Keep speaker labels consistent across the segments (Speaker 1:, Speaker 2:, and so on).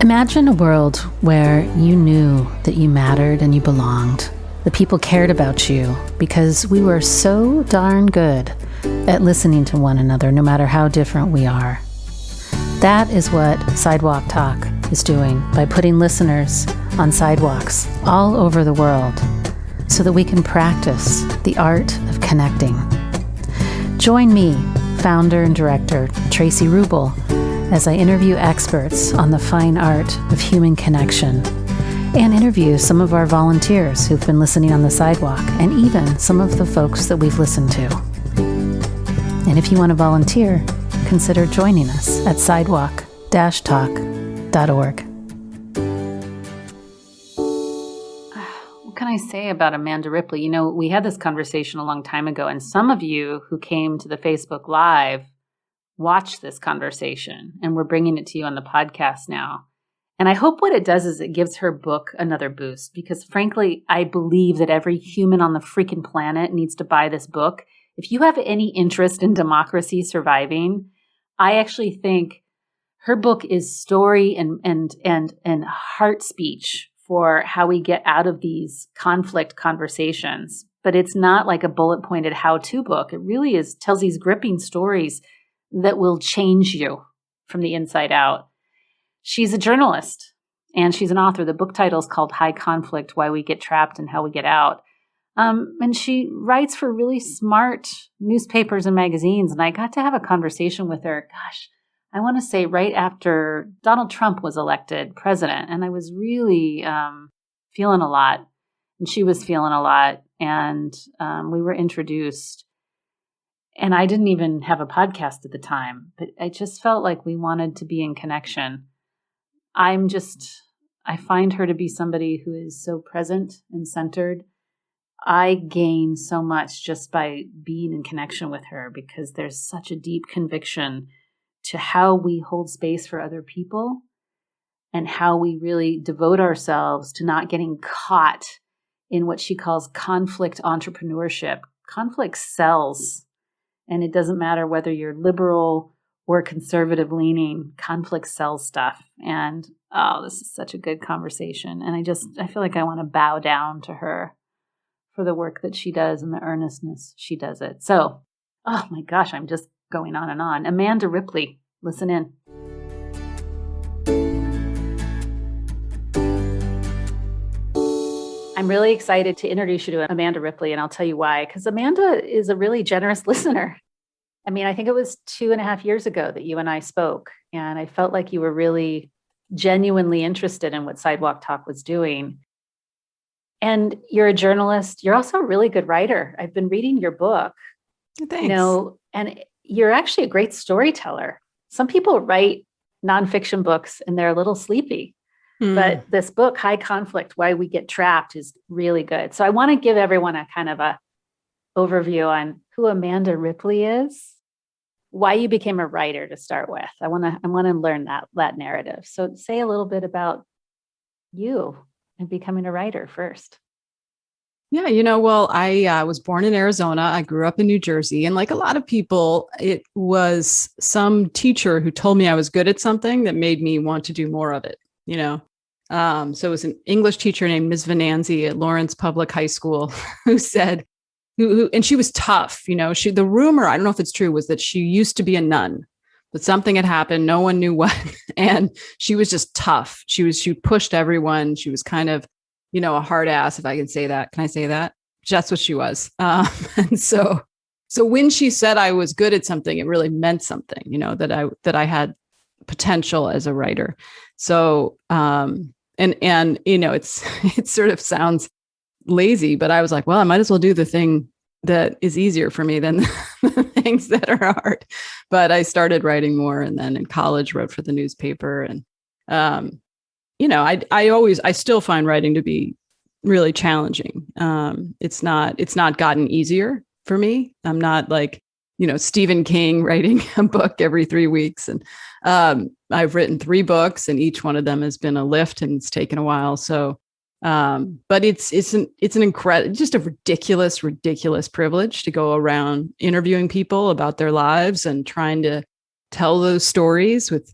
Speaker 1: Imagine a world where you knew that you mattered and you belonged. The people cared about you because we were so darn good at listening to one another, no matter how different we are. That is what Sidewalk Talk is doing by putting listeners on sidewalks all over the world so that we can practice the art of connecting. Join me, founder and director Traci Ruble, as I interview experts on the fine art of human connection and interview some of our volunteers who've been listening on the sidewalk and even some of the folks that we've listened to. And if you want to volunteer, consider joining us at sidewalk-talk.org. What can I say about Amanda Ripley? You know, we had this conversation a long time ago, and some of you who came to the Facebook Live watched this conversation, and we're bringing it to you on the podcast now. And I hope what it does is it gives her book another boost, because frankly, I believe that every human on the freaking planet needs to buy this book. If you have any interest in democracy surviving, I actually think her book is story and heart speech for how we get out of these conflict conversations. But it's not like a bullet pointed how-to book. It really tells these gripping stories that will change you from the inside out. She's a journalist and she's an author. The book title is called High Conflict: Why We Get Trapped and How We Get Out. And she writes for really smart newspapers and magazines. And I got to have a conversation with her, gosh, I want to say right after Donald Trump was elected president. And I was really feeling a lot. And she was feeling a lot. And we were introduced. And I didn't even have a podcast at the time, but I just felt like we wanted to be in connection. I find her to be somebody who is so present and centered. I gain so much just by being in connection with her because there's such a deep conviction to how we hold space for other people and how we really devote ourselves to not getting caught in what she calls conflict entrepreneurship. Conflict sells. And it doesn't matter whether you're liberal or conservative leaning, conflict sells stuff. And, this is such a good conversation. And I feel like I want to bow down to her for the work that she does and the earnestness she does it. So, oh my gosh, I'm just going on and on. Amanda Ripley, listen in. I'm really excited to introduce you to Amanda Ripley, and I'll tell you why. Because Amanda is a really generous listener. I mean, I think it was 2.5 years ago that you and I spoke, and I felt like you were really genuinely interested in what Sidewalk Talk was doing. And you're a journalist. You're also a really good writer. I've been reading your book.
Speaker 2: Thanks.
Speaker 1: You know, and you're actually a great storyteller. Some people write nonfiction books and they're a little sleepy. But this book, High Conflict: Why We Get Trapped, is really good. So I want to give everyone a kind of a overview on who Amanda Ripley is, why you became a writer to start with. I want to learn that narrative. So say a little bit about you and becoming a writer first.
Speaker 2: Yeah, well, I was born in Arizona. I grew up in New Jersey. And like a lot of people, it was some teacher who told me I was good at something that made me want to do more of it. So it was an English teacher named Ms. Venanzi at Lawrence Public High School who said, and she was tough. The rumor, I don't know if it's true, was that she used to be a nun, but something had happened. No one knew what. And she was just tough. She pushed everyone. She was kind of, a hard ass, if I can say that. Can I say that? That's what she was. And so when she said I was good at something, it really meant something, that I had potential as a writer. So, it sort of sounds lazy, but I was like, well, I might as well do the thing that is easier for me than the things that are hard. But I started writing more, and then in college wrote for the newspaper. And, I still find writing to be really challenging. It's not gotten easier for me. I'm not like, Stephen King writing a book every 3 weeks. And I've written 3 books, and each one of them has been a lift, and it's taken a while. So, but it's an incredible, just a ridiculous privilege to go around interviewing people about their lives and trying to tell those stories with,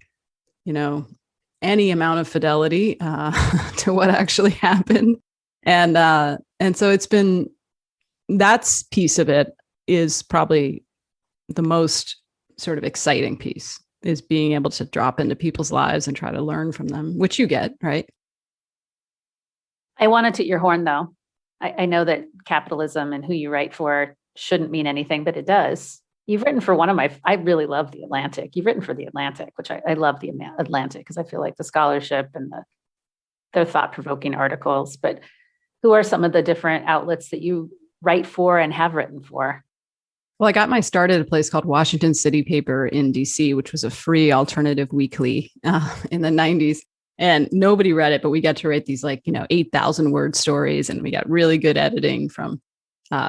Speaker 2: any amount of fidelity to what actually happened. And so it's been, that's piece of it is probably the most sort of exciting piece, is being able to drop into people's lives and try to learn from them, which you get, right?
Speaker 1: I want to toot your horn, though. I know that capitalism and who you write for shouldn't mean anything, but it does. You've written for I really love The Atlantic. You've written for The Atlantic, which I love The Atlantic because I feel like the scholarship and their thought-provoking articles. But who are some of the different outlets that you write for and have written for?
Speaker 2: Well, I got my start at a place called Washington City Paper in DC, which was a free alternative weekly in the 90s. And nobody read it, but we got to write these 8,000 word stories. And we got really good editing from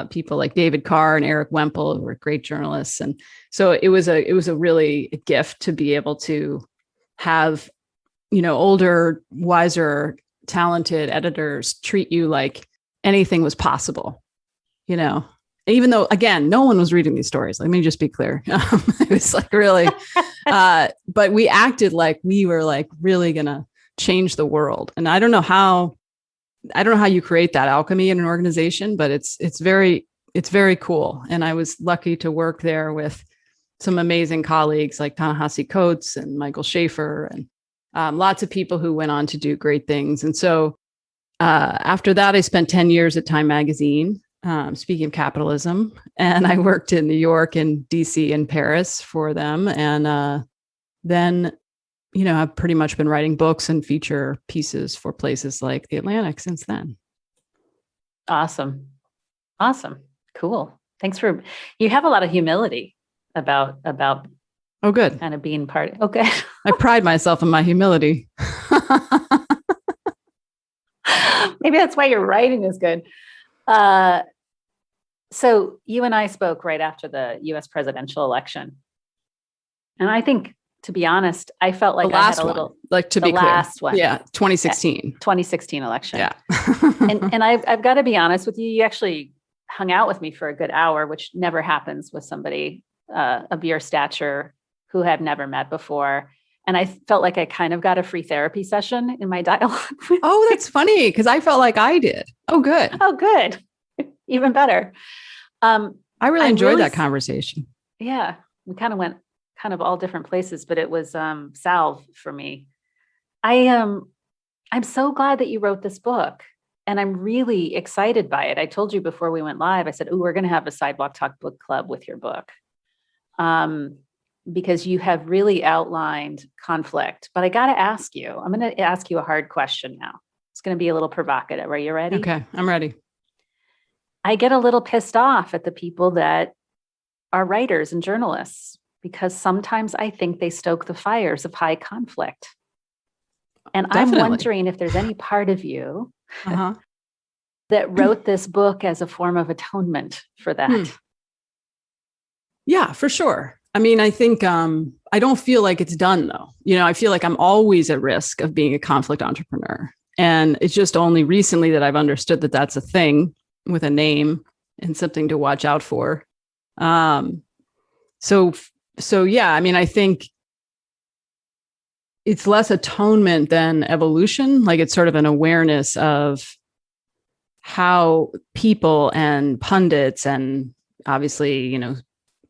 Speaker 2: people like David Carr and Eric Wemple, who were great journalists. And so it was a really a gift to be able to have, older, wiser, talented editors treat you like anything was possible, even though, again, no one was reading these stories. Let me just be clear. It was really, but we acted like we were really going to change the world. And I don't know how you create that alchemy in an organization, but it's very cool. And I was lucky to work there with some amazing colleagues like Ta-Nehisi Coates and Michael Schaefer and lots of people who went on to do great things. And so after that, I spent 10 years at Time Magazine, speaking of capitalism, and I worked in New York and DC and Paris for them. And then I've pretty much been writing books and feature pieces for places like The Atlantic since then.
Speaker 1: Awesome. Cool. Thanks you have a lot of humility about
Speaker 2: oh, good.
Speaker 1: Kind of being part. Okay.
Speaker 2: I pride myself in my humility.
Speaker 1: Maybe that's why your writing is good. So you and I spoke right after the US presidential election. And I think, to be honest, I felt like I had a little,
Speaker 2: the last one. Yeah. 2016.
Speaker 1: Yeah, 2016 election.
Speaker 2: Yeah.
Speaker 1: and I've got to be honest with you. You actually hung out with me for a good hour, which never happens with somebody of your stature who have never met before. And I felt like I kind of got a free therapy session in my dialogue.
Speaker 2: Oh, that's funny, because I felt like I did. Oh, good.
Speaker 1: Oh, good. Even better.
Speaker 2: I really enjoyed that conversation.
Speaker 1: Yeah. We kind of went all different places, but it was salve for me. I'm so glad that you wrote this book, and I'm really excited by it. I told you before we went live, I said, "Oh, we're going to have a Sidewalk Talk book club with your book." Because you have really outlined conflict. But I got to ask you, I'm going to ask you a hard question now. It's going to be a little provocative. Are you ready?
Speaker 2: Okay, I'm ready.
Speaker 1: I get a little pissed off at the people that are writers and journalists, because sometimes I think they stoke the fires of high conflict. And Definitely. I'm wondering if there's any part of you that wrote this book as a form of atonement for that.
Speaker 2: Yeah, for sure. I mean, I think I don't feel like it's done, though. I feel like I'm always at risk of being a conflict entrepreneur. And it's just only recently that I've understood that that's a thing with a name and something to watch out for. So yeah, I mean, I think it's less atonement than evolution. Like, it's sort of an awareness of how people and pundits and obviously,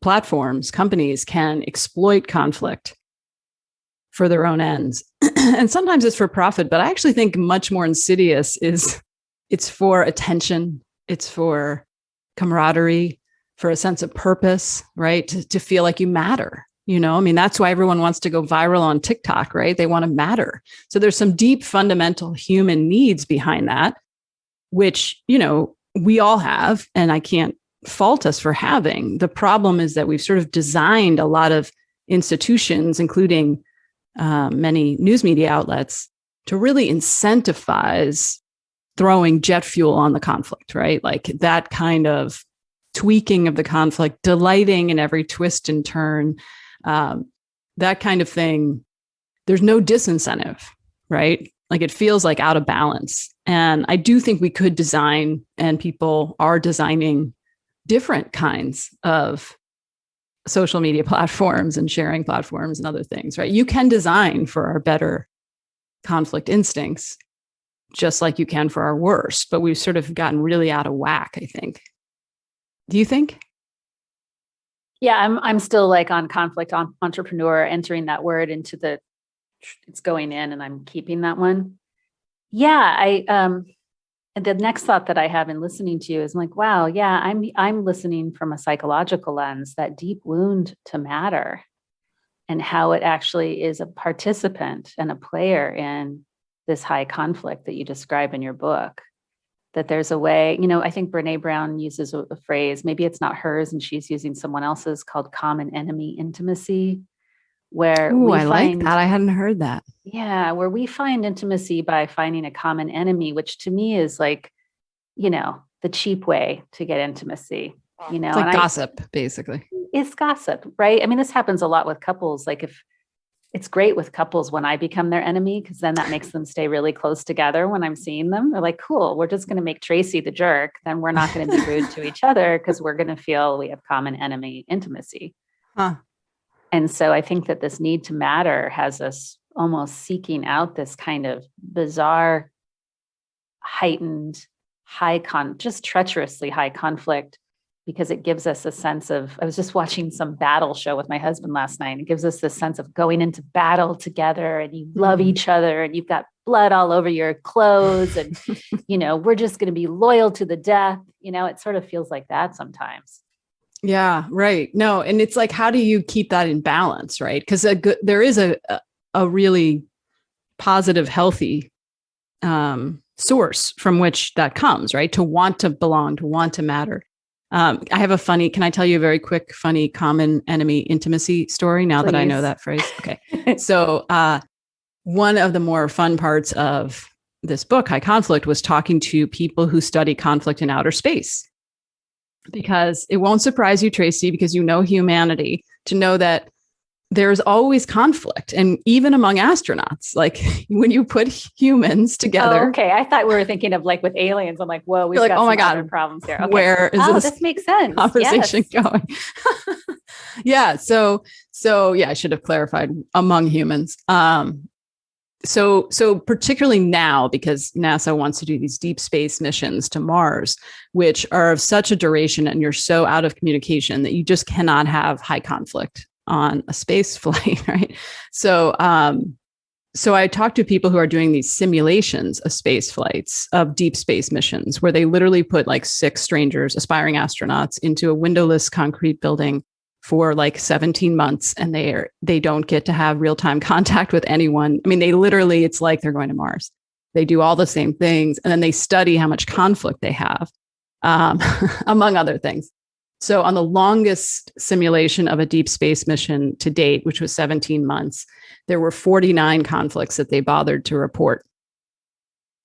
Speaker 2: platforms, companies can exploit conflict for their own ends. And sometimes it's for profit, but I actually think much more insidious is it's for attention. It's for camaraderie, for a sense of purpose, right? To feel like you matter, I mean, that's why everyone wants to go viral on TikTok, right? They want to matter. So there's some deep fundamental human needs behind that, which, we all have, and I can't fault us for having. The problem is that we've sort of designed a lot of institutions, including many news media outlets, to really incentivize throwing jet fuel on the conflict, right? Like that kind of tweaking of the conflict, delighting in every twist and turn, that kind of thing. There's no disincentive, right? Like, it feels like out of balance. And I do think we could design, and people are designing, different kinds of social media platforms and sharing platforms and other things, right? You can design for a better conflict instincts, just like you can for our worst, but we've sort of gotten really out of whack, I think. Do you think?
Speaker 1: Yeah, I'm still like on conflict on entrepreneur, entering that word into it's going in and I'm keeping that one. Yeah, the next thought that I have in listening to you is like, wow, yeah, I'm listening from a psychological lens, that deep wound to matter and how it actually is a participant and a player in this high conflict that you describe in your book. That there's a way, I think Brene Brown uses a phrase, maybe it's not hers and she's using someone else's, called common enemy intimacy, where
Speaker 2: like that. I hadn't heard that.
Speaker 1: Yeah, where we find intimacy by finding a common enemy, which to me is like, the cheap way to get intimacy.
Speaker 2: It's like gossip, basically.
Speaker 1: It's gossip, right? I mean, this happens a lot with couples. Like if it's great with couples when I become their enemy, because then that makes them stay really close together when I'm seeing them. They're like, cool, we're just going to make Traci the jerk. Then we're not going to be rude to each other because we're going to feel we have common enemy intimacy. Huh. And so I think that this need to matter has us almost seeking out this kind of bizarre, heightened, just treacherously high conflict, because it gives us a sense of, I was just watching some battle show with my husband last night. It gives us this sense of going into battle together and you love each other and you've got blood all over your clothes and, we're just going to be loyal to the death. It sort of feels like that sometimes.
Speaker 2: Yeah, right. No. And it's like, how do you keep that in balance? Right. Because there is a really positive, healthy source from which that comes, right? To want to belong, to want to matter. I have can I tell you a very quick, funny, common enemy intimacy story now that I know that phrase? Okay. So one of the more fun parts of this book, High Conflict, was talking to people who study conflict in outer space. Because it won't surprise you, Traci, because you know humanity, to know that there's always conflict. And even among astronauts, like when you put humans together.
Speaker 1: Oh, okay. I thought we were thinking of like with aliens. I'm like, whoa, we've got some other problems here. Okay.
Speaker 2: Where is
Speaker 1: this makes sense.
Speaker 2: Conversation going? Yeah. So yeah, I should have clarified among humans. So particularly now, because NASA wants to do these deep space missions to Mars, which are of such a duration and you're so out of communication that you just cannot have high conflict on a space flight, right? So I talked to people who are doing these simulations of space flights, of deep space missions, where they literally put like 6 strangers, aspiring astronauts, into a windowless concrete building for like 17 months, and they don't get to have real-time contact with anyone. I mean, it's like they're going to Mars. They do all the same things, and then they study how much conflict they have, among other things. So on the longest simulation of a deep space mission to date, which was 17 months, there were 49 conflicts that they bothered to report.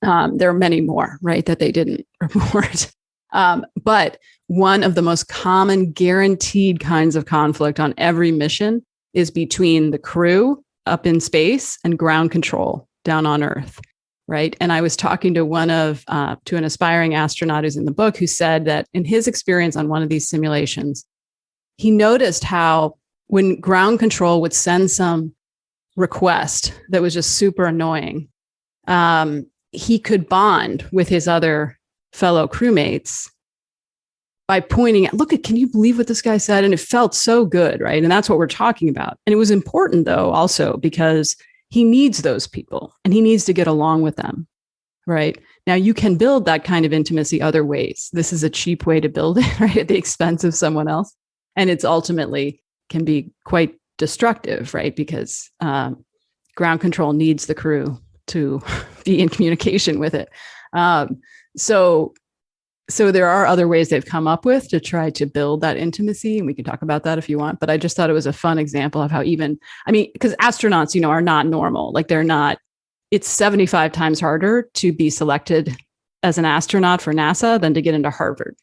Speaker 2: There are many more, right, that they didn't report. But one of the most common guaranteed kinds of conflict on every mission is between the crew up in space and ground control down on Earth, right? And I was talking to to an aspiring astronaut who's in the book, who said that in his experience on one of these simulations, he noticed how when ground control would send some request that was just super annoying, he could bond with his other fellow crewmates by pointing at, can you believe what this guy said? And it felt so good, right? And that's what we're talking about. And it was important, though, also because he needs those people and he needs to get along with them, right? Now, you can build that kind of intimacy other ways. This is a cheap way to build it, right? At the expense of someone else. And it's ultimately can be quite destructive, right? Because ground control needs the crew to be in communication with it. So there are other ways they've come up with to try to build that intimacy. And we can talk about that if you want. But I just thought it was a fun example of how because astronauts, are not normal. Like it's 75 times harder to be selected as an astronaut for NASA than to get into Harvard.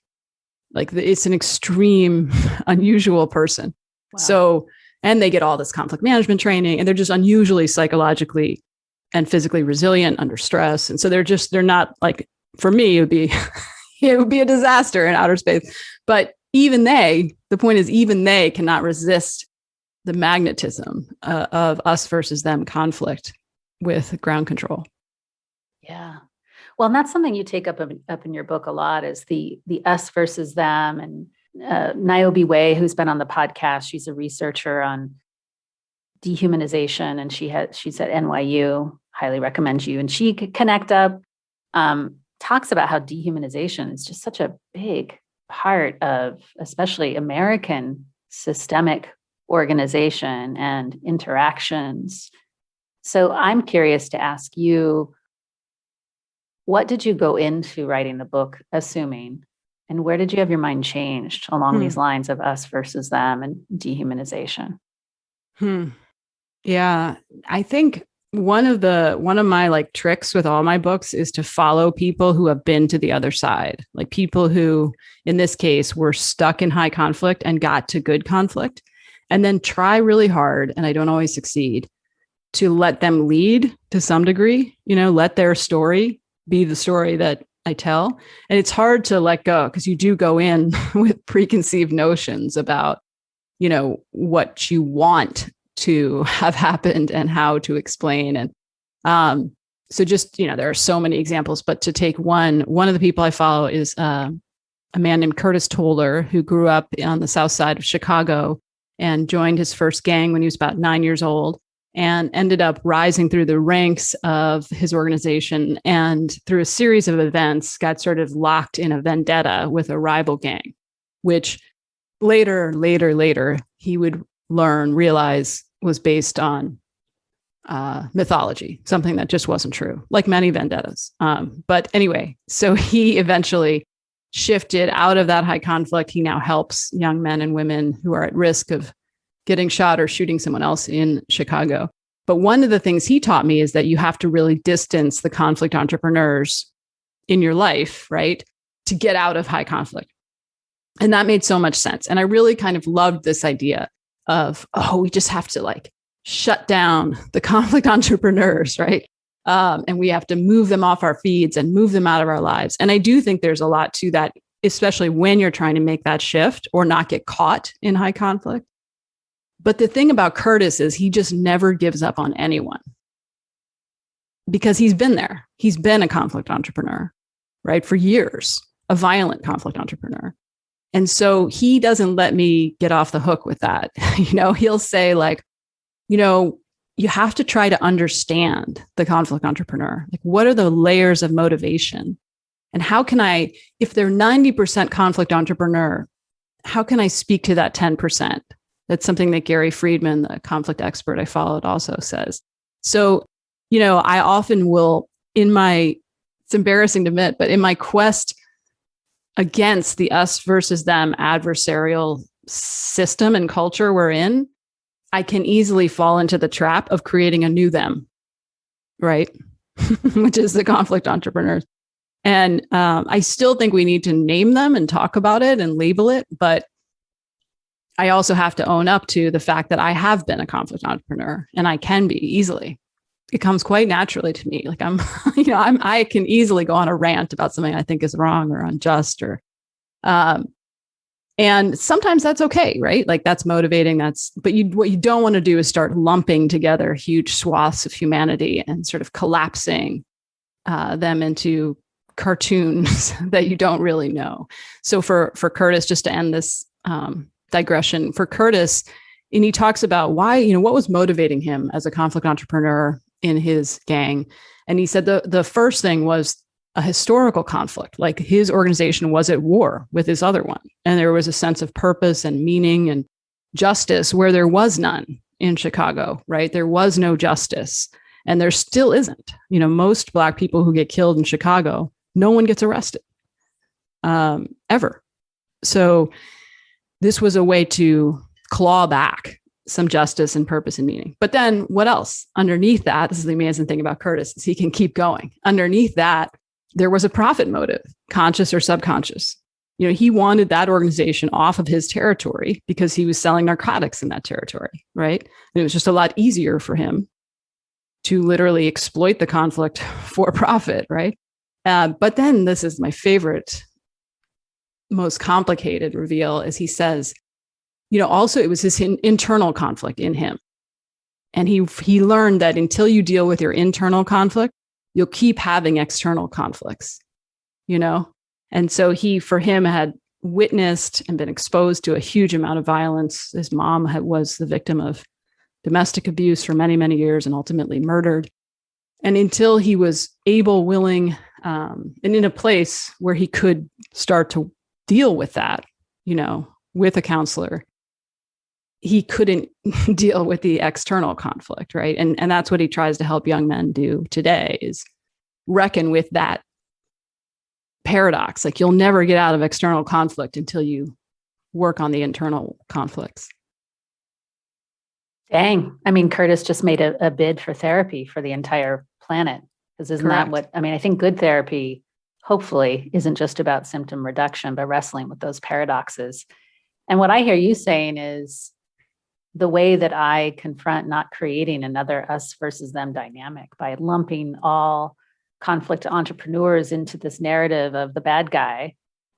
Speaker 2: Like it's an extreme, unusual person. Wow. So, and they get all this conflict management training, and they're just unusually psychologically and physically resilient under stress. And so they're not like, for me, it would be a disaster in outer space. But the point is, even they cannot resist the magnetism of us versus them conflict. with ground control.
Speaker 1: Yeah. Well, and that's something you take up in your book a lot is the us versus them. And Niobe Way, who's been on the podcast, she's a researcher on dehumanization, and she's at NYU. Highly recommend you. And she could connect up. Talks about how dehumanization is just such a big part of, especially American systemic organization and interactions. So I'm curious to ask you, what did you go into writing the book assuming, and where did you have your mind changed along these lines of us versus them and dehumanization?
Speaker 2: Yeah, I think one of my like tricks with all my books is to follow people who have been to the other side, like people who, in this case, were stuck in high conflict and got to good conflict, and then try really hard, and I don't always succeed, to let them lead to some degree, let their story be the story that I tell. And it's hard to let go because you do go in with preconceived notions about, what you want to have happened and how to explain. And so just, there are so many examples, but to take one of the people I follow is a man named Curtis Toller, who grew up on the south side of Chicago and joined his first gang when he was about 9 years old, and ended up rising through the ranks of his organization, and through a series of events got sort of locked in a vendetta with a rival gang, which later he would realize was based on mythology, something that just wasn't true, like many vendettas. But anyway, so he eventually shifted out of that high conflict. He now helps young men and women who are at risk of getting shot or shooting someone else in Chicago. But one of the things he taught me is that you have to really distance the conflict entrepreneurs in your life, right, to get out of high conflict. And that made so much sense. And I really kind of loved this idea of, we just have to like shut down the conflict entrepreneurs, right? And we have to move them off our feeds and move them out of our lives. And I do think there's a lot to that, especially when you're trying to make that shift or not get caught in high conflict. But the thing about Curtis is he just never gives up on anyone because he's been there. He's been a conflict entrepreneur, right? For years, a violent conflict entrepreneur. And so he doesn't let me get off the hook with that. He'll say like, you have to try to understand the conflict entrepreneur. Like, what are the layers of motivation? And how can I, if they're 90% conflict entrepreneur, how can I speak to that 10%? That's something that Gary Friedman, the conflict expert I followed, also says. So, I often will, it's embarrassing to admit, but in my quest against the us versus them adversarial system and culture we're in, I can easily fall into the trap of creating a new them, right? Which is the conflict entrepreneurs. And I still think we need to name them and talk about it and label it, but I also have to own up to the fact that I have been a conflict entrepreneur, and I can be easily. It comes quite naturally to me. Like I can easily go on a rant about something I think is wrong or unjust, or, and sometimes that's okay, right? Like that's motivating. But what you don't want to do is start lumping together huge swaths of humanity and sort of collapsing them into cartoons that you don't really know. So for Curtis, just to end this digression, for Curtis, and he talks about why, what was motivating him as a conflict entrepreneur in his gang. And he said the first thing was a historical conflict. Like his organization was at war with this other one. And there was a sense of purpose and meaning and justice where there was none in Chicago, right? There was no justice. And there still isn't. Most Black people who get killed in Chicago, no one gets arrested ever. So this was a way to claw back some justice and purpose and meaning. But then what else? Underneath that, this is the amazing thing about Curtis, is he can keep going. Underneath that, there was a profit motive, conscious or subconscious. He wanted that organization off of his territory because he was selling narcotics in that territory, right? And it was just a lot easier for him to literally exploit the conflict for profit, right? But then this is my favorite, most complicated reveal, as he says, also it was his internal conflict in him. And he learned that until you deal with your internal conflict, you'll keep having external conflicts, you know? And so for him had witnessed and been exposed to a huge amount of violence. His mom was the victim of domestic abuse for many, many years and ultimately murdered. And until he was able, willing, and in a place where he could start to deal with that, with a counselor, he couldn't deal with the external conflict, right? And that's what he tries to help young men do today, is reckon with that paradox. Like, you'll never get out of external conflict until you work on the internal conflicts.
Speaker 1: Dang. I mean, Curtis just made a bid for therapy for the entire planet. Because isn't
Speaker 2: Correct.
Speaker 1: that I think good therapy, hopefully, isn't just about symptom reduction, but wrestling with those paradoxes. And what I hear you saying is the way that I confront not creating another us versus them dynamic by lumping all conflict entrepreneurs into this narrative of the bad guy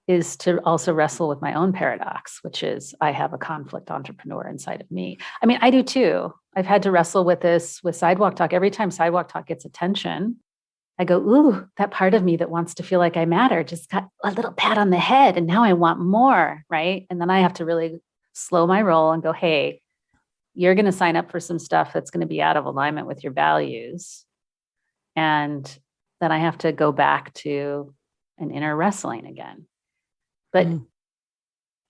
Speaker 1: is to also wrestle with my own paradox, which is I have a conflict entrepreneur inside of me. I mean, I do too. I've had to wrestle with this with Sidewalk Talk. Every time Sidewalk Talk gets attention, I go, ooh, that part of me that wants to feel like I matter just got a little pat on the head. And now I want more, right? And then I have to really slow my roll and go, hey, you're going to sign up for some stuff that's going to be out of alignment with your values. And then I have to go back to an inner wrestling again. But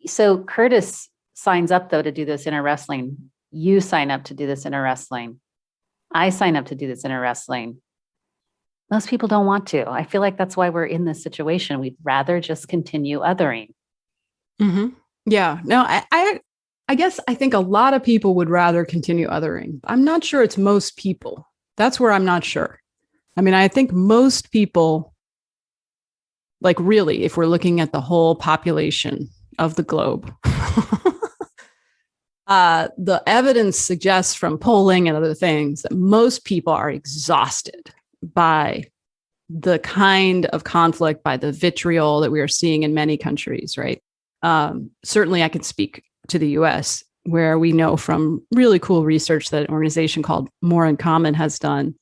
Speaker 1: so Curtis signs up, though, to do this inner wrestling. You sign up to do this inner wrestling. I sign up to do this inner wrestling. Most people don't want to. I feel like that's why we're in this situation. We'd rather just continue othering.
Speaker 2: Mm-hmm. Yeah. No, I guess I think a lot of people would rather continue othering. I'm not sure it's most people. That's where I'm not sure. I mean, I think most people, like, really, if we're looking at the whole population of the globe, the evidence suggests from polling and other things that most people are exhausted by the kind of conflict, by the vitriol that we are seeing in many countries, right? Certainly I can speak to the US, where we know from really cool research that an organization called More in Common has done,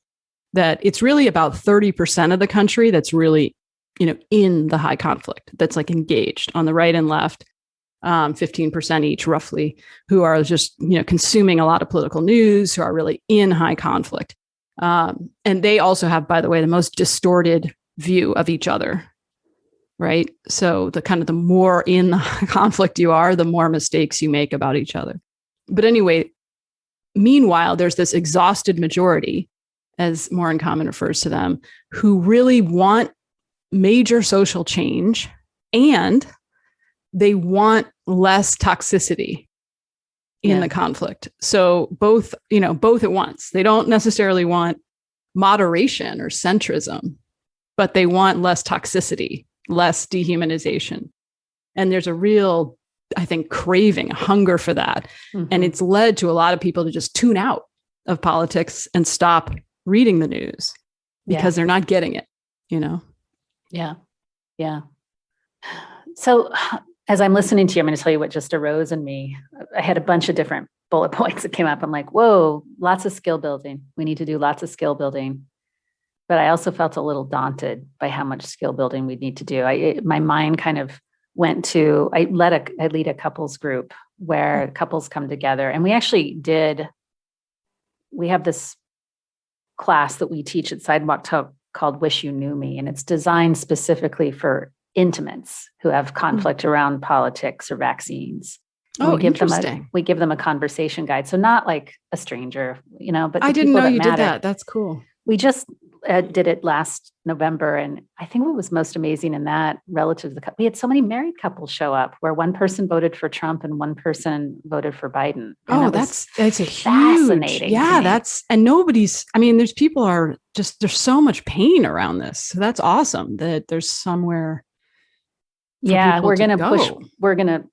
Speaker 2: that it's really about 30% of the country that's really, in the high conflict, that's like engaged on the right and left, 15% each roughly, who are just, consuming a lot of political news, who are really in high conflict. And they also have, by the way, the most distorted view of each other, right? So the more in the conflict you are, the more mistakes you make about each other. But anyway, meanwhile, there's this exhausted majority, as More in Common refers to them, who really want major social change, and they want less toxicity in the conflict. So both at once. They don't necessarily want moderation or centrism, but they want less toxicity, less dehumanization. And there's a real, I think, craving, hunger for that. Mm-hmm. And it's led to a lot of people to just tune out of politics and stop reading the news because they're not getting it,
Speaker 1: Yeah. Yeah. So as I'm listening to you, I'm going to tell you what just arose in me. I had a bunch of different bullet points that came up. I'm like, whoa, lots of skill building. We need to do lots of skill building. But I also felt a little daunted by how much skill building we need to do. My mind kind of went to, I lead a couples group where couples come together. And we have this class that we teach at Sidewalk Talk called Wish You Knew Me. And it's designed specifically for intimates who have conflict around politics or vaccines. And we give them a conversation guide. So not like a stranger, but
Speaker 2: I didn't know you did that. That's cool.
Speaker 1: We just did it last November. And I think what was most amazing in that, relative to we had so many married couples show up where one person voted for Trump and one person voted for Biden. And
Speaker 2: that's a huge,
Speaker 1: fascinating.
Speaker 2: Yeah, and there's people there's so much pain around this. So that's awesome that there's somewhere.
Speaker 1: We're going to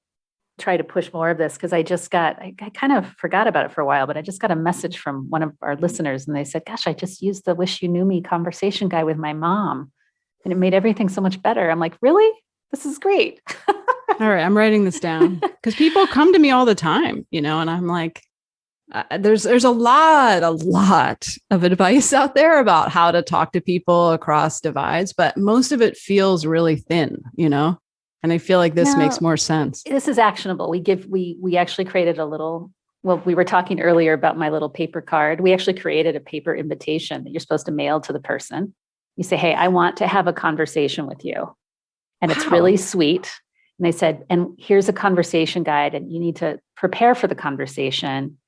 Speaker 1: try to push more of this, because I kind of forgot about it for a while, but I just got a message from one of our listeners and they said, gosh, I just used the Wish You Knew Me conversation guide with my mom and it made everything so much better. I'm like, really? This is great.
Speaker 2: All right. I'm writing this down because people come to me all the time, and I'm like, There's a lot of advice out there about how to talk to people across divides, but most of it feels really thin, and I feel like this makes more sense.
Speaker 1: This is actionable. We actually created a little, well, we were talking earlier about my little paper card. We actually created a paper invitation that you're supposed to mail to the person. You say, hey, I want to have a conversation with you. And It's really sweet. And they said, and here's a conversation guide, and you need to prepare for the conversation.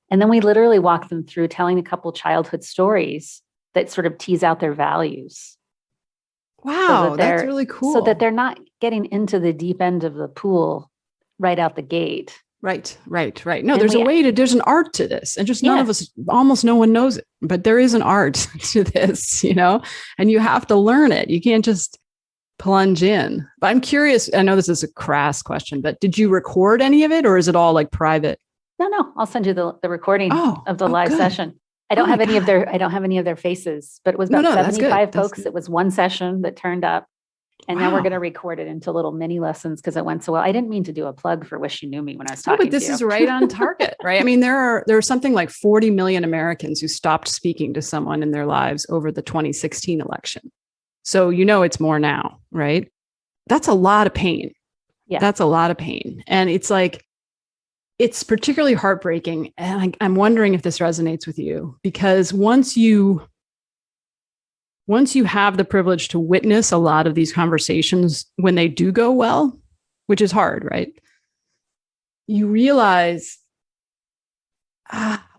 Speaker 1: And then we literally walk them through telling a couple childhood stories that sort of tease out their values.
Speaker 2: Wow, that's really cool.
Speaker 1: So that they're not getting into the deep end of the pool right out the gate.
Speaker 2: Right. No, there's an art to this, and just none of us, almost no one knows it, but there is an art to this, and you have to learn it. You can't just plunge in. But I'm curious, I know this is a crass question, but did you record any of it, or is it all like private?
Speaker 1: No, I'll send you the recording of the live session. I don't have any of their faces, but it was about 75 folks. It was one session that turned up. And now we're going to record it into little mini lessons because it went so well. I didn't mean to do a plug for Wish You Knew Me when I was talking to you.
Speaker 2: But this is right on target, right? I mean, there are something like 40 million Americans who stopped speaking to someone in their lives over the 2016 election. So, it's more now, right? That's a lot of pain.
Speaker 1: Yeah.
Speaker 2: That's a lot of pain. And it's like, it's particularly heartbreaking. And I'm wondering if this resonates with you, because once you have the privilege to witness a lot of these conversations when they do go well, which is hard, right? You realize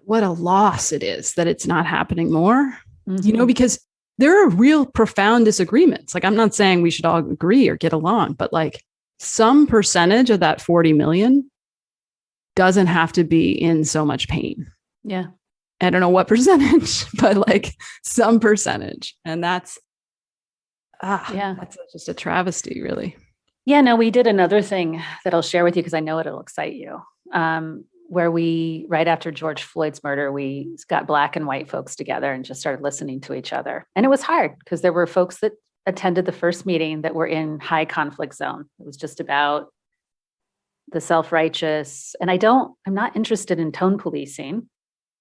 Speaker 2: what a loss it is that it's not happening more, because there are real profound disagreements. Like, I'm not saying we should all agree or get along, but like some percentage of that 40 million doesn't have to be in so much pain.
Speaker 1: Yeah.
Speaker 2: I don't know what percentage, but like some percentage. And that's just a travesty, really.
Speaker 1: Yeah, no, we did another thing that I'll share with you because I know it'll excite you. Where right after George Floyd's murder, we got Black and white folks together and just started listening to each other. And it was hard because there were folks that attended the first meeting that were in high conflict zone. It was just about the self-righteous. And I'm not interested in tone policing.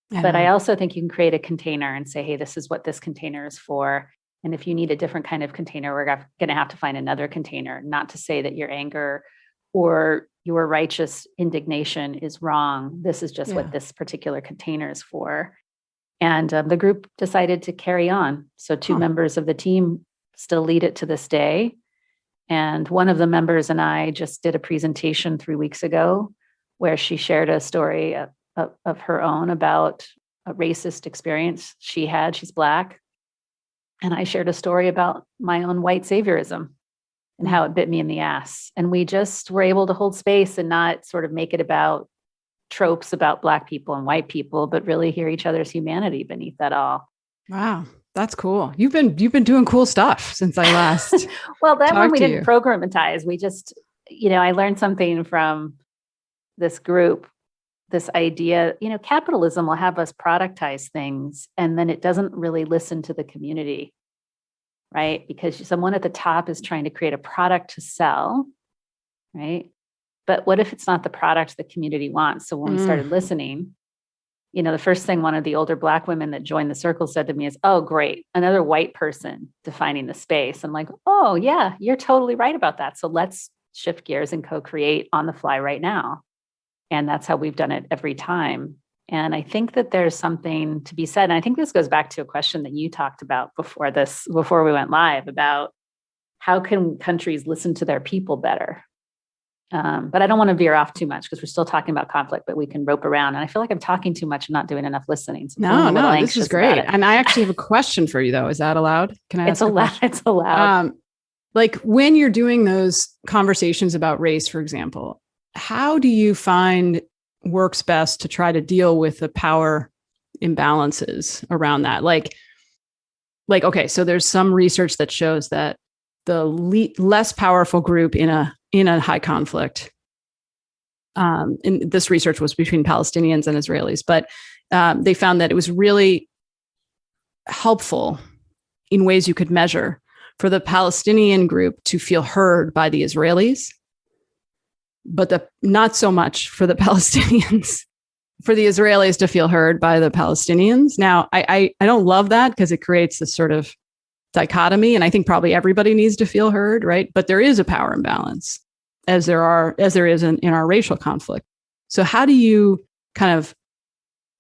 Speaker 1: But I also think you can create a container and say, hey, this is what this container is for. And if you need a different kind of container, we're going to have to find another container, not to say that your anger or your righteous indignation is wrong. This is just what this particular container is for. And the group decided to carry on. So 2 members of the team still lead it to this day. And one of the members and I just did a presentation 3 weeks ago where she shared a story of her own about a racist experience she had. She's Black. And I shared a story about my own white saviorism and how it bit me in the ass. And we just were able to hold space and not sort of make it about tropes about Black people and white people, but really hear each other's humanity beneath that all.
Speaker 2: Wow. That's cool. You've been doing cool stuff since I last
Speaker 1: well, that one we didn't programatize. We just, I learned something from this group. This idea, capitalism will have us productize things, and then it doesn't really listen to the community, right? Because someone at the top is trying to create a product to sell, right? But what if it's not the product the community wants? So when we started listening, the first thing one of the older Black women that joined the circle said to me is, oh, great, another white person defining the space. I'm like, oh, yeah, you're totally right about that. So let's shift gears and co-create on the fly right now. And that's how we've done it every time. And I think that there's something to be said. And I think this goes back to a question that you talked about before we went live, about how can countries listen to their people better? But I don't want to veer off too much because we're still talking about conflict, but we can rope around. And I feel like I'm talking too much and not doing enough listening. So
Speaker 2: no, this is great. And I actually have a question for you, though. Is that allowed? Can I ask a question?
Speaker 1: It's allowed.
Speaker 2: Like when you're doing those conversations about race, for example, how do you find works best to try to deal with the power imbalances around that? Like, okay, so there's some research that shows that the less powerful group in a high conflict, and this research was between Palestinians and Israelis, but they found that it was really helpful in ways you could measure for the Palestinian group to feel heard by the Israelis, but not so much for the Palestinians for the Israelis to feel heard by the Palestinians. Now, I don't love that because it creates this sort of dichotomy. And I think probably everybody needs to feel heard, right? But there is a power imbalance as there is in our racial conflict. So how do you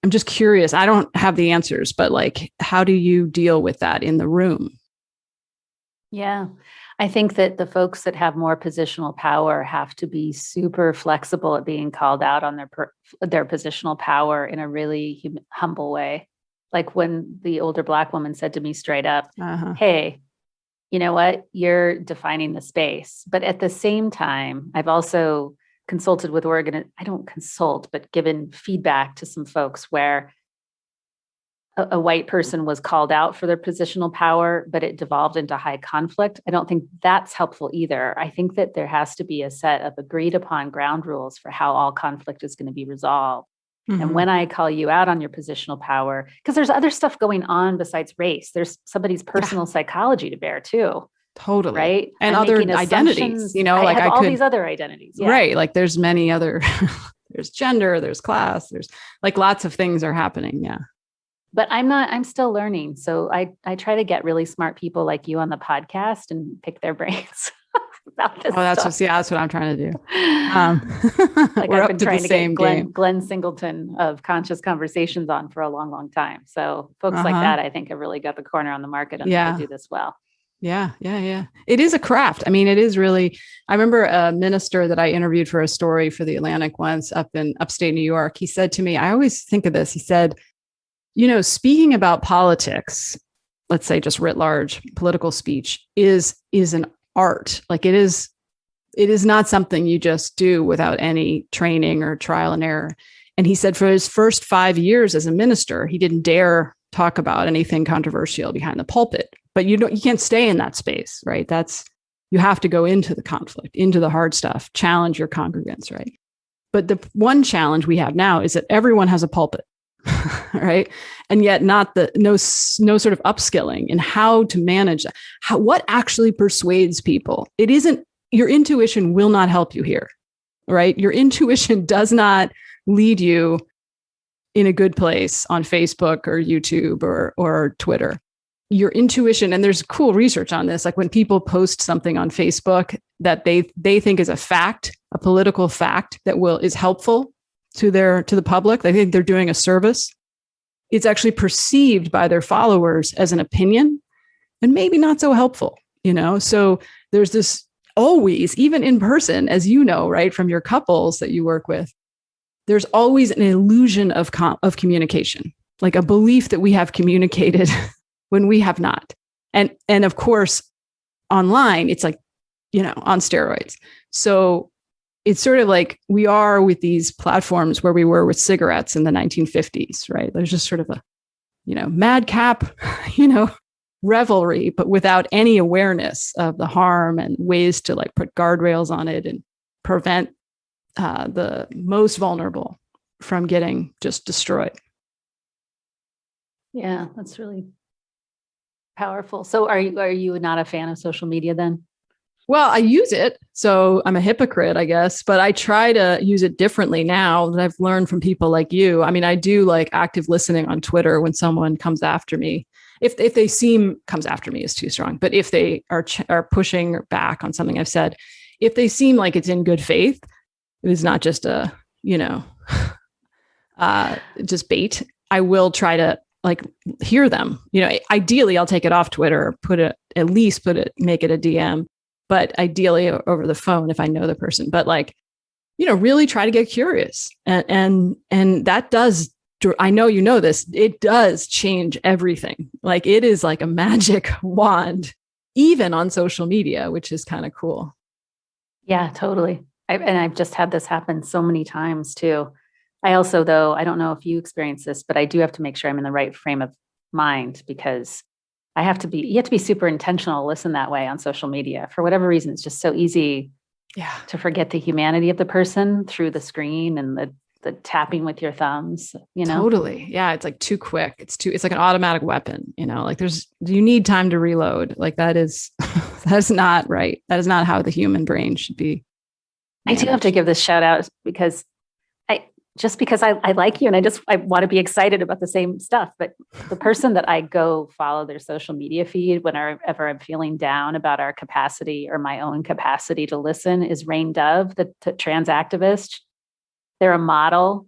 Speaker 2: I'm just curious, I don't have the answers, but like, how do you deal with that in the room?
Speaker 1: Yeah, I think that the folks that have more positional power have to be super flexible at being called out on their positional power in a really humble way. Like when the older Black woman said to me straight up, hey, you know what? You're defining the space. But at the same time, I've also consulted with I don't consult, but given feedback to some folks where a white person was called out for their positional power, but it devolved into high conflict. I don't think that's helpful either. I think that there has to be a set of agreed upon ground rules for how all conflict is going to be resolved. Mm-hmm. And when I call you out on your positional power, because there's other stuff going on besides race, there's somebody's personal psychology to bear too.
Speaker 2: Totally.
Speaker 1: Right.
Speaker 2: And other identities, like
Speaker 1: I could these other identities. Yeah.
Speaker 2: Right. Like there's many other, there's gender, there's class, there's like lots of things are happening. Yeah.
Speaker 1: But I'm still learning. So I try to get really smart people like you on the podcast and pick their brains about this.
Speaker 2: That's what I'm trying to do.
Speaker 1: Like I've been trying to get Glenn Singleton of Conscious Conversations on for a long, long time. So folks like that, I think have really got the corner on the market and they do this well.
Speaker 2: Yeah. It is a craft. I mean, it is really, I remember a minister that I interviewed for a story for the Atlantic once up in upstate New York. He said to me, I always think of this. He said, speaking about politics, let's say just writ large, political speech is an art. Like it is not something you just do without any training or trial and error. And he said for his first 5 years as a minister, he didn't dare talk about anything controversial behind the pulpit. But you can't stay in that space, right? You have to go into the conflict, into the hard stuff, challenge your congregants, right? But the one challenge we have now is that everyone has a pulpit, right? And yet no sort of upskilling in how to manage that. What actually persuades people? It isn't, your intuition will not help you here, right? Your intuition does not lead you in a good place on Facebook or YouTube or Twitter. Your intuition, and there's cool research on this, like when people post something on Facebook that they think is a fact, a political fact that is helpful to the public, they think they're doing a service. It's actually perceived by their followers as an opinion and maybe not so helpful, So there's this always, even in person, as you know, right, from your couples that you work with, there's always an illusion of communication, like a belief that we have communicated when we have not. And of course, online, it's like, on steroids. So it's sort of like we are with these platforms where we were with cigarettes in the 1950s, right? There's just sort of a, madcap, revelry, but without any awareness of the harm and ways to like put guardrails on it and prevent the most vulnerable from getting just destroyed.
Speaker 1: Yeah, that's really powerful. So are you not a fan of social media then?
Speaker 2: Well, I use it. So I'm a hypocrite, I guess, but I try to use it differently now that I've learned from people like you. I mean, I do like active listening on Twitter when someone comes after me. If they comes after me is too strong, but if they are pushing back on something I've said, if they seem like it's in good faith, it is not just just bait, I will try to like hear them. Ideally I'll take it off Twitter, make it a DM, but ideally over the phone if I know the person. But like, really try to get curious. And that does, I know this, it does change everything. Like it is like a magic wand, even on social media, which is kind of cool.
Speaker 1: Yeah, totally. I've just had this happen so many times too. I also, though, I don't know if you experience this, but I do have to make sure I'm in the right frame of mind because you have to be super intentional to listen that way on social media. For whatever reason, it's just so easy to forget the humanity of the person through the screen and the tapping with your thumbs,
Speaker 2: Totally. Yeah. It's like too quick. It's like an automatic weapon, like you need time to reload. Like that's not right. That is not how the human brain should be managed.
Speaker 1: I do have to give this shout out because just because I like you and I want to be excited about the same stuff. But the person that I go follow their social media feed whenever I'm feeling down about our capacity or my own capacity to listen is Rain Dove, the trans activist. They're a model.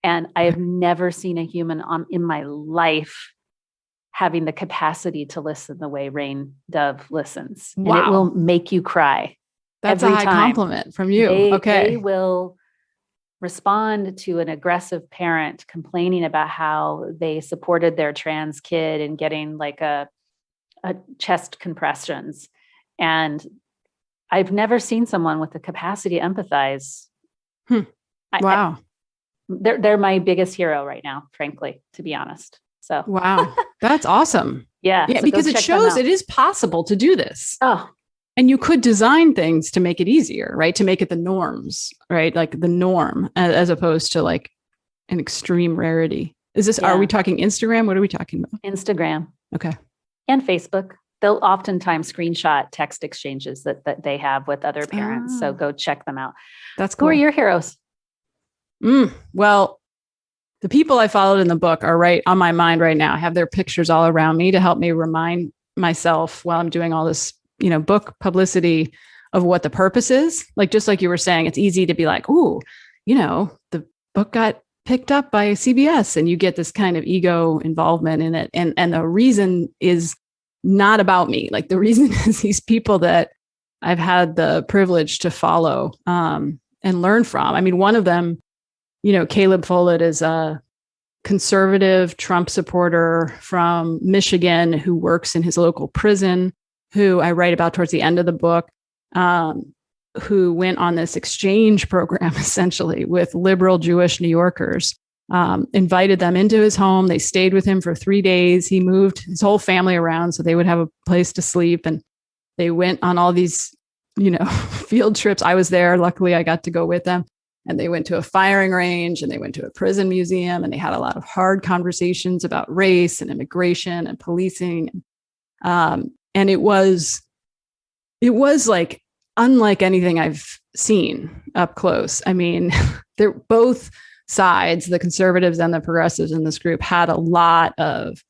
Speaker 1: And I have never seen a human in my life having the capacity to listen the way Rain Dove listens. Wow. And it will make you cry.
Speaker 2: That's a high compliment from you.
Speaker 1: They will respond to an aggressive parent complaining about how they supported their trans kid and getting like a chest compressions. And I've never seen someone with the capacity to empathize.
Speaker 2: Wow.
Speaker 1: They're my biggest hero right now, frankly, to be honest. So
Speaker 2: wow, that's awesome.
Speaker 1: Yeah,
Speaker 2: so because it shows it is possible to do this.
Speaker 1: Oh,
Speaker 2: and you could design things to make it easier, right? To make it the norms, right? Like the norm, as opposed to like an extreme rarity. Is this? Yeah. Are we talking Instagram? What are we talking about?
Speaker 1: Instagram.
Speaker 2: Okay.
Speaker 1: And Facebook. They'll oftentimes screenshot text exchanges that they have with other parents. So go check them out.
Speaker 2: That's cool.
Speaker 1: Who are your heroes?
Speaker 2: Well, the people I followed in the book are right on my mind right now. I have their pictures all around me to help me remind myself while I'm doing all this, book publicity of what the purpose is. Like, just like you were saying, it's easy to be like, ooh, the book got picked up by CBS and you get this kind of ego involvement in it. And the reason is not about me. Like the reason is these people that I've had the privilege to follow and learn from. I mean, one of them, Caleb Follett is a conservative Trump supporter from Michigan who works in his local prison, who I write about towards the end of the book, who went on this exchange program, essentially, with liberal Jewish New Yorkers, invited them into his home. They stayed with him for 3 days. He moved his whole family around so they would have a place to sleep. And they went on all these, field trips. I was there. Luckily, I got to go with them. And they went to a firing range and they went to a prison museum and they had a lot of hard conversations about race and immigration and policing. And it was like unlike anything I've seen up close. I mean, they're both sides, the conservatives and the progressives in this group, had a lot of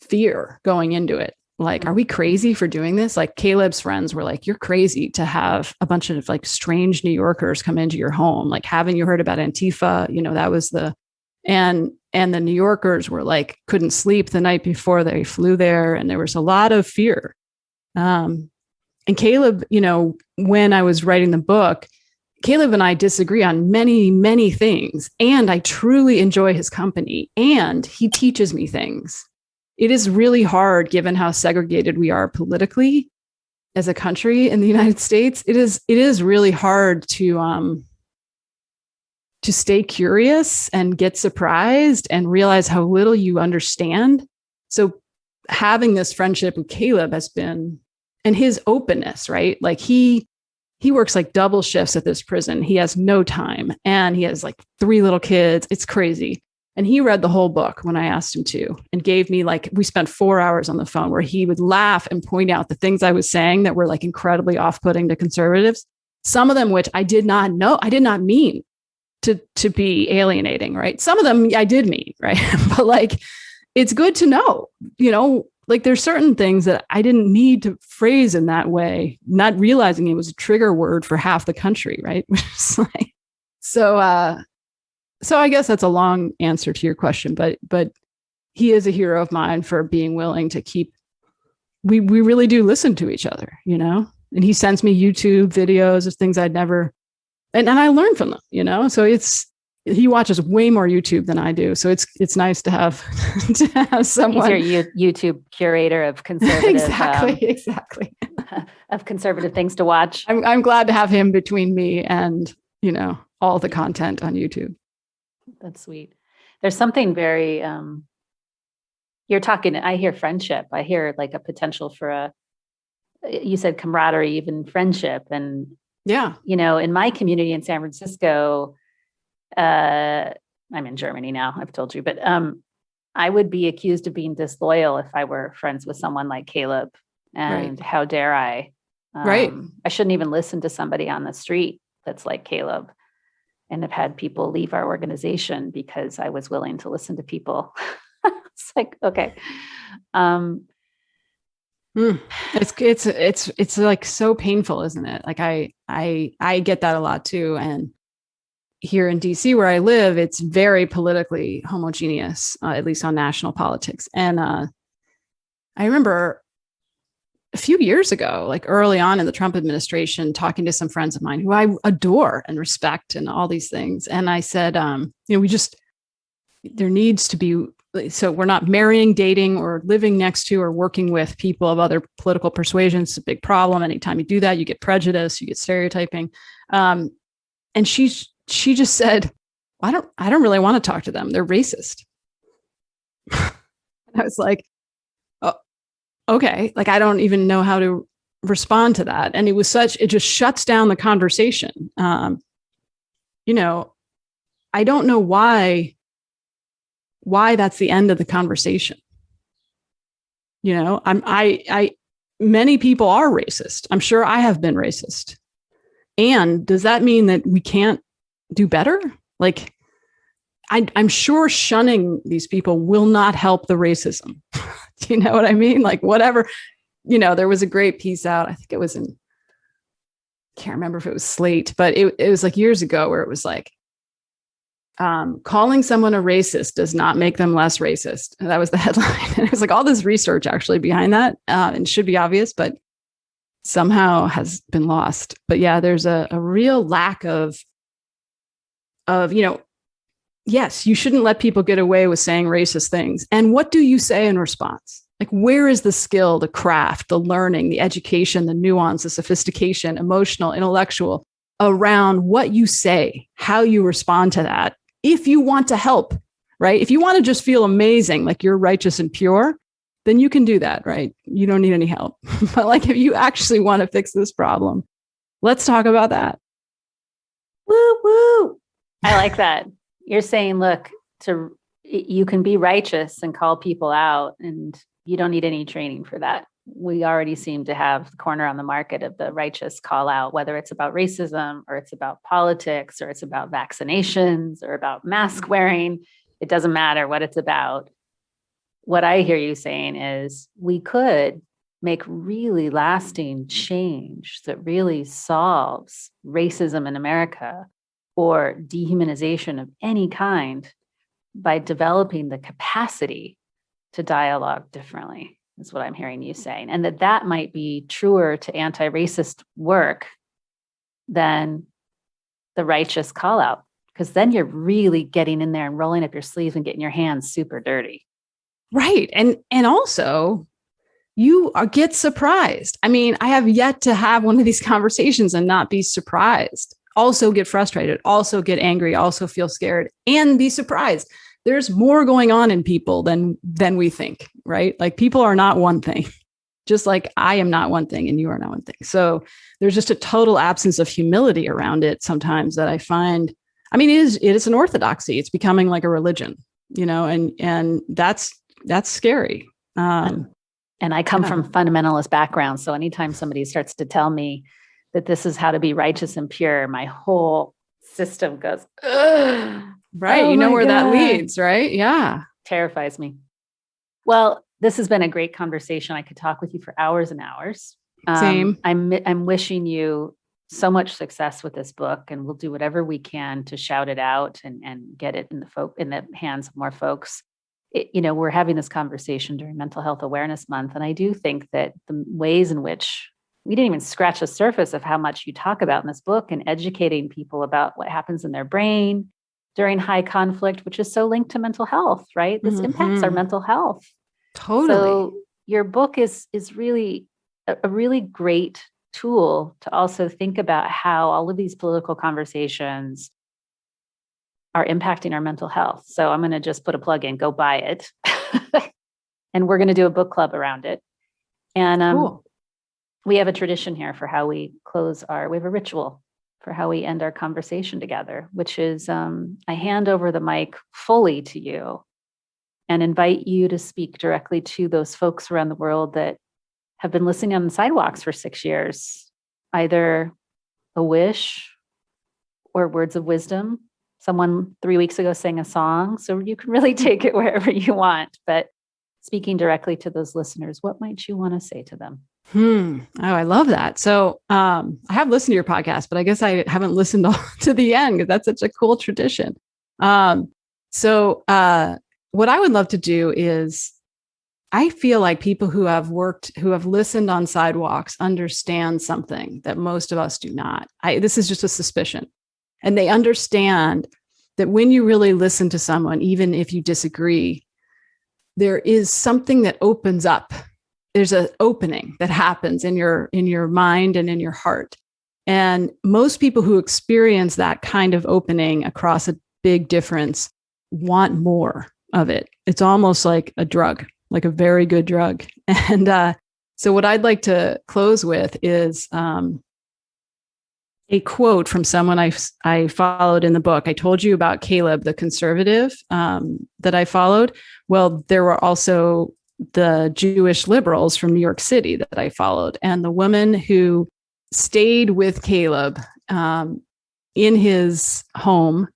Speaker 2: fear going into it. Like, are we crazy for doing this? Like Caleb's friends were like, you're crazy to have a bunch of like strange New Yorkers come into your home. Like, haven't you heard about Antifa? That was and the New Yorkers were like, couldn't sleep the night before they flew there. And there was a lot of fear. And Caleb, when I was writing the book, Caleb and I disagree on many, many things. And I truly enjoy his company and he teaches me things. It is really hard, given how segregated we are politically as a country in the United States. It is really hard to stay curious and get surprised and realize how little you understand. So having this friendship with Caleb has been, and his openness, right? Like he works like double shifts at this prison. He has no time and he has like 3 little kids. It's crazy. And he read the whole book when I asked him to and gave me we spent 4 hours on the phone where he would laugh and point out the things I was saying that were like incredibly off-putting to conservatives. Some of them, which I did not know, I did not mean to be alienating, right? Some of them I did mean, right? But like, it's good to know, like there's certain things that I didn't need to phrase in that way, not realizing it was a trigger word for half the country, right? Which is like, so I guess that's a long answer to your question, but he is a hero of mine for being willing to keep, we really do listen to each other, and he sends me YouTube videos of things I'd never, and I learn from them, so he watches way more YouTube than I do. So it's nice to have, someone.
Speaker 1: He's your YouTube curator of conservative.
Speaker 2: Exactly.
Speaker 1: Of conservative things to watch.
Speaker 2: I'm glad to have him between me and, all the content on YouTube.
Speaker 1: That's sweet. There's something very, you're talking, I hear friendship. I hear like a potential for you said camaraderie, even friendship. And,
Speaker 2: yeah,
Speaker 1: in my community in San Francisco, I'm in Germany now, I've told you, but I would be accused of being disloyal if I were friends with someone like Caleb. And How dare I?
Speaker 2: Right.
Speaker 1: I shouldn't even listen to somebody on the street that's like Caleb. and have had people leave our organization because I was willing to listen to people. It's like, okay.
Speaker 2: It's like so painful, isn't it? Like I get that a lot too. And here in DC where I live, it's very politically homogeneous, at least on national politics. And I remember a few years ago, like early on in the Trump administration, talking to some friends of mine who I adore and respect and all these things. And I said, there needs to be, so we're not marrying, dating, or living next to or working with people of other political persuasions. It's a big problem. Anytime you do that, you get prejudice, you get stereotyping. And she just said, I don't really want to talk to them. They're racist. I was like, oh, okay. Like, I don't even know how to respond to that. And it just shuts down the conversation. I don't know why that's the end of the conversation. Many people are racist. I'm sure I have been racist. And does that mean that we can't do better? Like, I'm sure shunning these people will not help the racism. Do you know what I mean? Like, whatever, there was a great piece out. I think it was can't remember if it was Slate, but it was like years ago where it was like, calling someone a racist does not make them less racist. And that was the headline. And it was like all this research actually behind that, and should be obvious, but somehow has been lost. But yeah, there's a real lack of, yes, you shouldn't let people get away with saying racist things. And what do you say in response? Like, where is the skill, the craft, the learning, the education, the nuance, the sophistication, emotional, intellectual around what you say, how you respond to that? If you want to help, right? If you want to just feel amazing, like you're righteous and pure, then you can do that, right? You don't need any help. But like, if you actually want to fix this problem, let's talk about that.
Speaker 1: Woo, woo. I like that. You're saying, look, you can be righteous and call people out, and you don't need any training for that. We already seem to have the corner on the market of the righteous call out, whether it's about racism or it's about politics or it's about vaccinations or about mask wearing. It doesn't matter what it's about. What I hear you saying is we could make really lasting change that really solves racism in America or dehumanization of any kind by developing the capacity to dialogue differently, is what I'm hearing you saying. And that might be truer to anti-racist work than the righteous call out, because then you're really getting in there and rolling up your sleeves and getting your hands super dirty.
Speaker 2: Right. And also you get surprised. I mean, I have yet to have one of these conversations and not be surprised. Also get frustrated, also get angry, also feel scared, and be surprised. There's more going on in people than we think, right? Like, people are not one thing, just like I am not one thing and you are not one thing. So there's just a total absence of humility around it sometimes that I find. I mean, it is an orthodoxy. It's becoming like a religion, and that's scary.
Speaker 1: And I come from fundamentalist background. So anytime somebody starts to tell me that this is how to be righteous and pure, my whole system goes, ugh.
Speaker 2: Right.
Speaker 1: Oh,
Speaker 2: where
Speaker 1: God.
Speaker 2: that leads, right? Yeah.
Speaker 1: Terrifies me. Well, this has been a great conversation. I could talk with you for hours and hours.
Speaker 2: Same.
Speaker 1: I'm wishing you so much success with this book, and we'll do whatever we can to shout it out and get it in the hands of more folks. We're having this conversation during Mental Health Awareness Month, and I do think that the ways in which we didn't even scratch the surface of how much you talk about in this book and educating people about what happens in their brain during high conflict, which is so linked to mental health, right? This impacts our mental health.
Speaker 2: Totally.
Speaker 1: So your book is really a really great tool to also think about how all of these political conversations are impacting our mental health. So I'm going to just put a plug in, go buy it. And we're going to do a book club around it. And
Speaker 2: cool.
Speaker 1: We have a tradition here for how we we have a ritual for how we end our conversation together, which is I hand over the mic fully to you and invite you to speak directly to those folks around the world that have been listening on the sidewalks for 6 years, either a wish or words of wisdom. Someone 3 weeks ago sang a song, so you can really take it wherever you want. But speaking directly to those listeners, what might you want to say to them?
Speaker 2: Oh, I love that. So I have listened to your podcast, but I guess I haven't listened to the end because that's such a cool tradition. So what I would love to do is, I feel like people who have listened on sidewalks understand something that most of us do not. This is just a suspicion. And they understand that when you really listen to someone, even if you disagree, there is something that opens up. There's an opening that happens in your mind and in your heart. And most people who experience that kind of opening across a big difference want more of it. It's almost like a drug, like a very good drug. And so what I'd like to close with is a quote from someone I followed in the book. I told you about Caleb, the conservative that I followed. Well, there were also the Jewish liberals from New York City that I followed. And the woman who stayed with Caleb in his home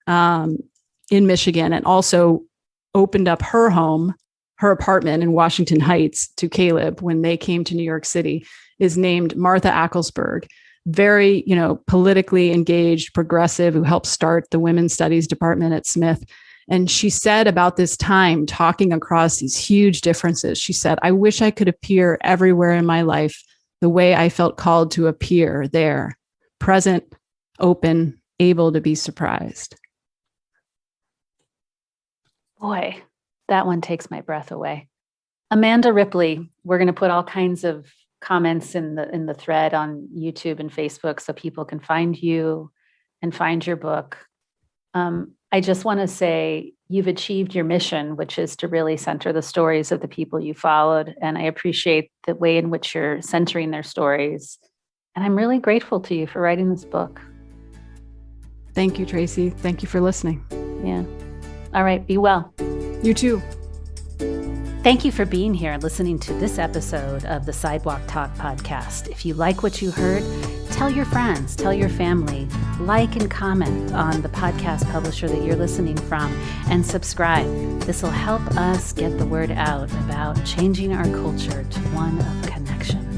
Speaker 2: in Michigan, and also opened up her home, her apartment in Washington Heights to Caleb when they came to New York City, is named Martha Acklesberg. Very, politically engaged, progressive, who helped start the women's studies department at Smith. And she said about this time, talking across these huge differences, she said, "I wish I could appear everywhere in my life the way I felt called to appear there, present, open, able to be surprised."
Speaker 1: Boy, that one takes my breath away. Amanda Ripley, we're going to put all kinds of comments in the thread on YouTube and Facebook so people can find you and find your book. I just want to say you've achieved your mission, which is to really center the stories of the people you followed. And I appreciate the way in which you're centering their stories. And I'm really grateful to you for writing this book.
Speaker 2: Thank you, Traci. Thank you for listening.
Speaker 1: Yeah. All right. Be well.
Speaker 2: You too.
Speaker 1: Thank you for being here and listening to this episode of the Sidewalk Talk podcast. If you like what you heard, tell your friends, tell your family, like and comment on the podcast publisher that you're listening from, and subscribe. This will help us get the word out about changing our culture to one of connection.